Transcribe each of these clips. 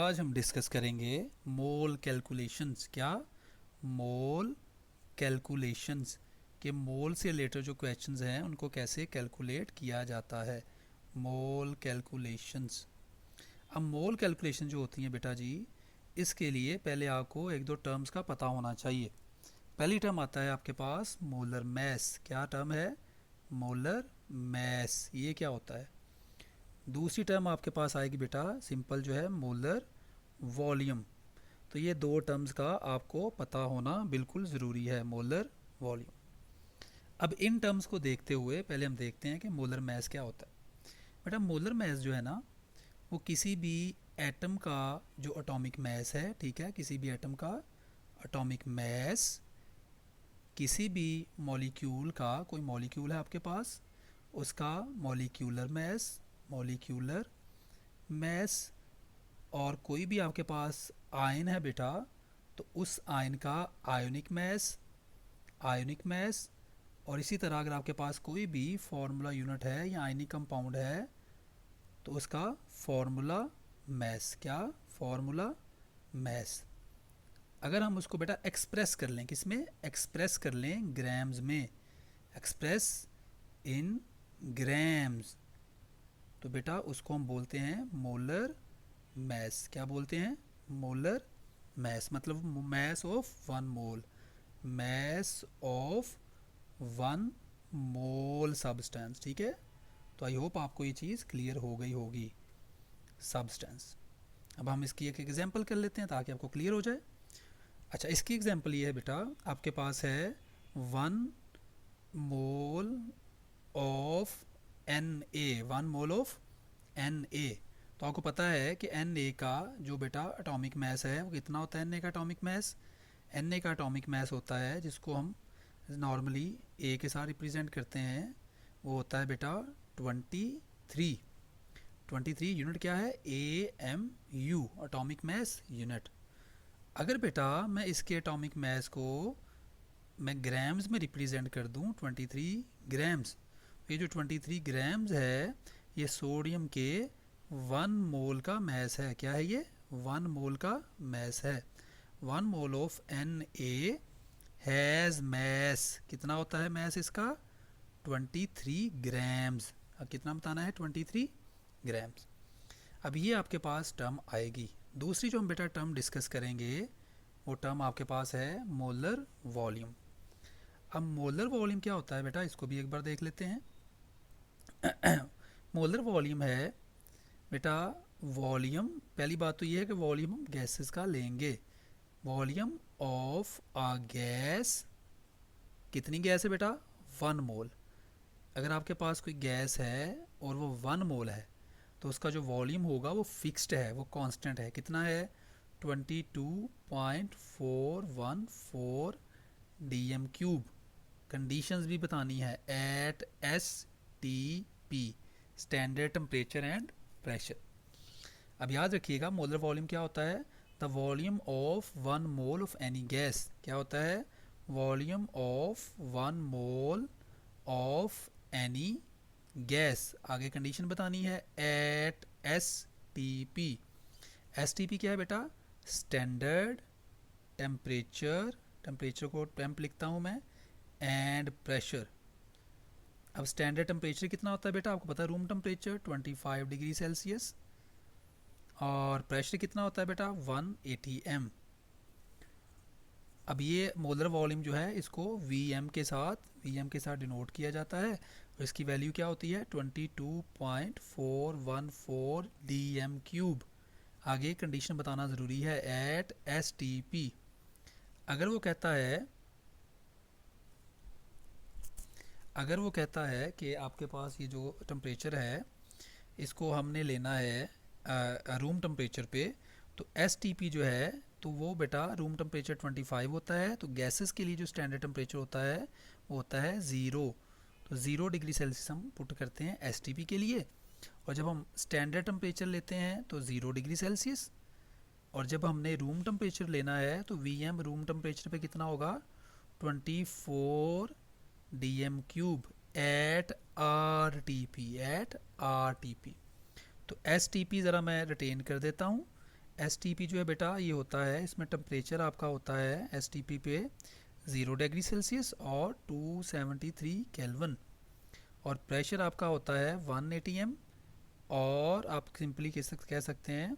आज हम डिस्कस करेंगे मोल कैलकुलेशंस। क्या? मोल कैलकुलेशंस के मोल से रिलेटेड जो क्वेश्चंस हैं उनको कैसे कैलकुलेट किया जाता है। मोल कैलकुलेशंस। अब मोल कैलकुलेशन जो होती हैं बेटा जी, इसके लिए पहले आपको एक दो टर्म्स का पता होना चाहिए। पहली टर्म आता है आपके पास मोलर मैस। क्या टर्म है? Molar mass. ये क्या होता है? दूसरी टर्म आपके पास आएगी बेटा सिंपल जो है मोलर वॉल्यूम। तो ये दो टर्म्स का आपको पता होना बिल्कुल ज़रूरी है, मोलर वॉल्यूम। अब इन टर्म्स को देखते हुए पहले हम देखते हैं कि मोलर मैस क्या होता है। बेटा मोलर मैस जो है ना, वो किसी भी एटम का जो एटॉमिक मैस है, ठीक है, किसी भी एटम का एटॉमिक मैस, किसी भी मॉलिक्यूल का, कोई मॉलिक्यूल है आपके पास, उसका मॉलिक्यूलर मैस, मॉलिक्यूलर मैस, और कोई भी आपके पास आयन है बेटा, तो उस आयन का आयोनिक मैस, आयोनिक मैस। और इसी तरह अगर आपके पास कोई भी फार्मूला यूनिट है या आयनिक कंपाउंड है तो उसका फार्मूला मैस। क्या? Formula mass. अगर हम उसको बेटा एक्सप्रेस कर लें, किसमें एक्सप्रेस कर लें? ग्राम्स में। एक्सप्रेस इन ग्राम्स, तो बेटा उसको हम बोलते हैं मोलर मैस। क्या बोलते हैं? Molar mass. मतलब mass of one mole, mass of one mole substance. ठीक है, तो आई होप आपको ये चीज़ क्लियर हो गई होगी। सब्सटेंस। अब हम इसकी एक एग्जांपल कर लेते हैं ताकि आपको क्लियर हो जाए। अच्छा, इसकी एग्जांपल ये है बेटा, आपके पास है one mole of N A, one mole of N A. तो आपको पता है कि एन ए का जो बेटा एटॉमिक मैस है वो कितना होता है? एन ए का एटॉमिक मैस, एन ए का एटॉमिक मैस होता है जिसको हम नॉर्मली ए के साथ रिप्रेजेंट करते हैं, वो होता है बेटा 23। 23 यूनिट क्या है? A M U, atomic mass unit. अगर बेटा मैं इसके एटॉमिक मैस को मैं ग्राम्स में रिप्रेजेंट कर दूं, 23 ग्राम्स, ये जो 23 ग्राम्स है ये सोडियम के वन मोल का मैस है। क्या है ये? वन मोल का मैस है। One mole of N A has mass, कितना होता है मैस इसका? 23 ग्राम्स। अब कितना बताना है? 23 ग्राम्स। अब ये आपके पास टर्म आएगी। दूसरी जो हम बेटा टर्म डिस्कस करेंगे वो टर्म आपके पास है मोलर वॉल्यूम। अब मोलर वॉल्यूम क्या होता है बेटा, इसको भी एक बार देख लेते हैं। मोलर वॉल्यूम है बेटा, वॉल्यूम, पहली बात तो ये है कि वॉल्यूम हम गैसेस का लेंगे। वॉल्यूम ऑफ अ गैस, कितनी गैस है बेटा? One mole. अगर आपके पास कोई गैस है और वो वन मोल है तो उसका जो वॉल्यूम होगा वो फिक्स्ड है, वो कांस्टेंट है। कितना है? 22.414 डी एम क्यूब। कंडीशंस भी बतानी है, at S T P, standard temperature and pressure. अब याद रखिएगा मोलर वॉल्यूम क्या होता है? The volume of one mole of any gas. क्या होता है? Volume of one mole of any gas. आगे कंडीशन बतानी है, at S T P. S T P क्या है बेटा? स्टैंडर्ड टेम्परेचर, टेम्परेचर को टेम्प लिखता हूँ मैं, एंड प्रेशर। अब स्टैंडर्ड टेम्परेचर कितना होता है बेटा? आपको पता है रूम टेम्परेचर 25 डिग्री सेल्सियस। और प्रेशर कितना होता है बेटा? 180 एम। अब ये मोलर वॉल्यूम जो है इसको वी एम के साथ डिनोट किया जाता है और इसकी वैल्यू क्या होती है? 22.414 डी एम क्यूब। आगे कंडीशन बताना ज़रूरी है, एट एस टी पी। अगर वो कहता है, अगर वो कहता है कि आपके पास ये जो टेम्परेचर है इसको हमने लेना है रूम टेम्परेचर पे, तो एस टी पी जो है तो वो बेटा रूम टेम्परेचर 25 होता है, तो गैसेस के लिए जो स्टैंडर्ड टेम्परेचर होता है वो होता है 0। तो 0 डिग्री सेल्सियस हम पुट करते हैं एस टी पी के लिए। और जब हम स्टैंडर्ड टेम्परेचर लेते हैं तो 0 डिग्री सेल्सियस। और जब हमने रूम टेम्परेचर लेना है तो वी एम रूम टेम्परेचर पे कितना होगा? 24 D M cube at R T P, at R T P. तो एस टी पी ज़रा मैं रिटेन कर देता हूँ, STP जो है बेटा ये होता है, इसमें टेम्परेचर आपका होता है STP पे 0 डिग्री सेल्सियस और 273 केल्विन, और प्रेशर आपका होता है 180 m, और आप सिंपली कह सकते हैं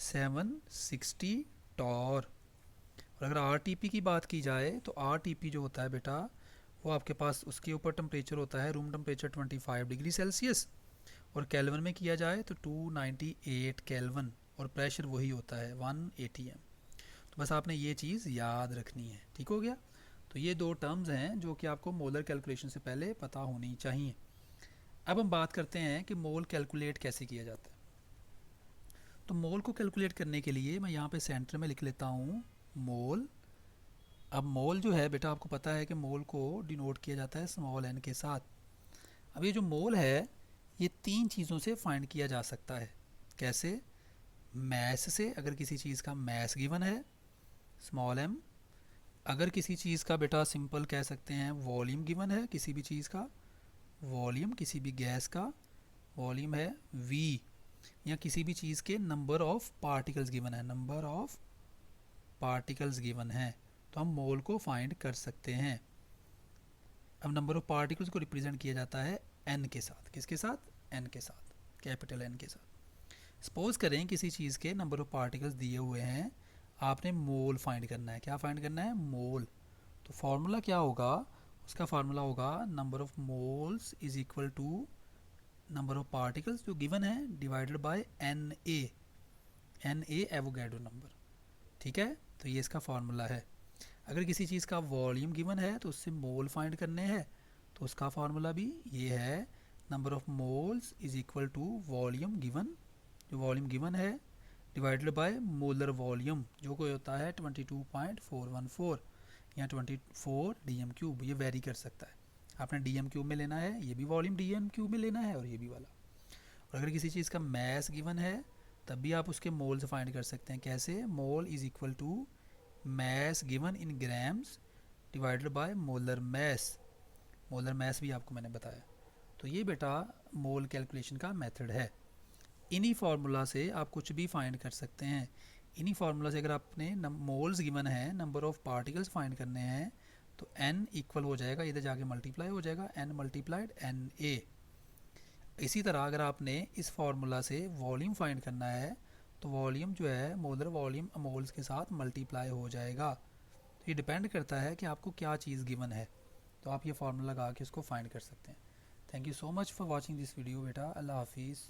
760 टॉर। और अगर RTP की बात की जाए तो RTP जो होता है बेटा वो आपके पास उसके ऊपर टेम्परेचर होता है रूम टेम्परेचर 25 डिग्री सेल्सियस, और केल्विन में किया जाए तो 298 केल्विन, और प्रेशर वही होता है 180 m। तो बस आपने ये चीज़ याद रखनी है, ठीक हो गया। तो ये दो टर्म्स हैं जो कि आपको मोलर कैलकुलेशन से पहले पता होनी चाहिए। अब हम बात करते हैं कि मोल कैलकुलेट कैसे किया जाता है। तो मोल को कैलकुलेट करने के लिए मैं यहाँ पे सेंटर में लिख लेता हूँ मोल। अब मोल जो है बेटा आपको पता है कि मोल को डिनोट किया जाता है स्मॉल n के साथ। अब ये जो मोल है ये तीन चीज़ों से फाइंड किया जा सकता है। कैसे? मैस से, अगर किसी चीज़ का मैस गिवन है स्मॉल m, अगर किसी चीज़ का बेटा सिंपल कह सकते हैं वॉल्यूम गिवन है, किसी भी चीज़ का वॉल्यूम, किसी भी गैस का वॉल्यूम है v, या किसी भी चीज़ के नंबर ऑफ पार्टिकल्स गिवन है, नंबर ऑफ पार्टिकल्स गिवन है, तो हम मोल को फाइंड कर सकते हैं। अब नंबर ऑफ पार्टिकल्स को रिप्रेजेंट किया जाता है n के साथ। किसके साथ? n के साथ, कैपिटल N के साथ। सपोज करें किसी चीज़ के नंबर ऑफ पार्टिकल्स दिए हुए हैं, आपने मोल फाइंड करना है। क्या फाइंड करना है? मोल। तो फार्मूला क्या होगा? उसका फार्मूला होगा number of moles is equal to number of particles जो गिवन है divided by NA Avogadro number. ठीक है, तो ये इसका फार्मूला है। अगर किसी चीज़ का वॉल्यूम गिवन है तो उससे मोल फाइंड करने हैं, तो उसका फार्मूला भी ये है, number of moles is equal to volume given, जो वॉल्यूम गिवन है, डिवाइडेड बाय मोलर वॉल्यूम जो कोई होता है 22.414 या 24 dm³। ये वेरी कर सकता है, आपने dm³ में लेना है, ये भी वॉल्यूम dm³ में लेना है, और ये भी वाला। और अगर किसी चीज़ का मैस गिवन है तब भी आप उसके मोल्स फाइंड कर सकते हैं। कैसे? Mole is equal to mass given in grams divided by molar mass. Molar mass भी आपको मैंने बताया। तो ये बेटा मोल कैलकुलेशन का मेथड है। इन्हीं फार्मूला से आप कुछ भी फाइंड कर सकते हैं। इन्हीं फार्मूला से अगर आपने मोल्स गिवन है, नंबर ऑफ पार्टिकल्स फाइंड करने हैं, तो n इक्वल हो जाएगा, इधर जाके मल्टीप्लाई हो जाएगा, n मल्टीप्लाइड NA। इसी तरह अगर आपने इस फार्मूला से वॉल्यूम फाइंड करना है तो वॉल्यूम जो है मोलर वॉल्यूम मोल्स के साथ मल्टीप्लाई हो जाएगा। तो ये डिपेंड करता है कि आपको क्या चीज़ गिवन है, तो आप ये फार्मूला लगा के इसको फाइंड कर सकते हैं। Thank you so much for watching this video बेटा। अल्लाह हाफिज़।